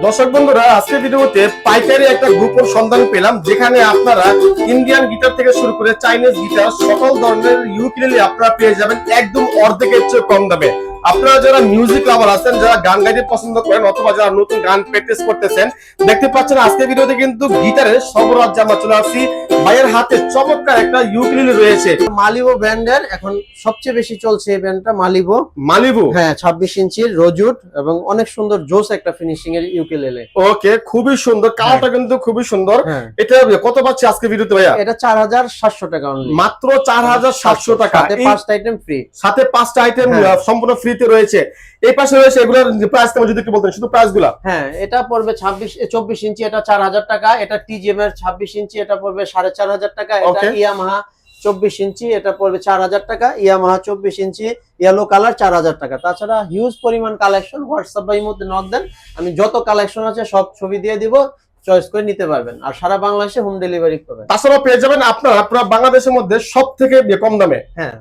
দর্শক বন্ধুরা, আজকের ভিডিওতে পাইকারি একটা গ্রুপের সন্ধান পেলাম, যেখানে আপনারা ইন্ডিয়ান গিটার থেকে শুরু করে চাইনিজ গিটার সকল ধরনের ইউকেলেলে আপনারা পেয়ে যাবেন একদম অর্ধেকের চেয়ে কম দামে। আপনারা যারা মিউজিক লাভার আছেন, যারা গান গাইতে পছন্দ করেন অথবা যারা নতুন গান প্র্যাকটিস করতেছেন, দেখতে পাচ্ছেন আজকের ভিডিওতে কিন্তু গিটারের সর্বরাজ্যে আমরা চলে আসছি। ভাইয়ের হাতে চমৎকার একটা ইউকেলেলে রয়েছে, মালিবো ব্র্যান্ডের এখন সবচেয়ে বেশি চলছে এই ব্র্যান্ডটা মালিবো। হ্যাঁ, 26 ইঞ্চির রোজউড এবং অনেক সুন্দর জোস একটা ফিনিশিং এর ইউকেলেলে। ওকে, খুবই সুন্দর, কালারটা কিন্তু খুবই সুন্দর। এটা কত পাচ্ছি আজকে ভিডিওতে ভাইয়া? এটা 4700 টাকা অনলি, মাত্র 4700 টাকা। সাথে 5টা আইটেম ফ্রি, সাথে 5টা আইটেম সম্পূর্ণ ফ্রিতে রয়েছে। এই পাশে রয়েছে এগুলোর প্রাইস কেমন যদি একটু বলতেন, শুধু প্রাইসগুলো। হ্যাঁ, এটা পড়বে 24 ইঞ্চি, এটা 4000 টাকা। এটা টিজিএম এর 26 ইঞ্চি, এটা পড়বে 4500 টাকা। এটা ইয়ামাহা 24 ইঞ্চি, এটা পড়বে 4000 টাকা। ইয়ামাহা 24 ইঞ্চি ইয়েলো কালার 4000 টাকা। তাছাড়া হিউজ পরিমাণ কালেকশন, হোয়াটসঅ্যাপ বা ইমোতে নক দেন, আমি যত কালেকশন আছে সব ছবি দিয়ে দিব, চয়েস করে নিতে পারবেন। আর সারা বাংলাদেশে হোম ডেলিভারি পাবেন। তাছাড়া পেয়ে যাবেন আপনারা পুরো বাংলাদেশের মধ্যে সবথেকে কম দামে। হ্যাঁ।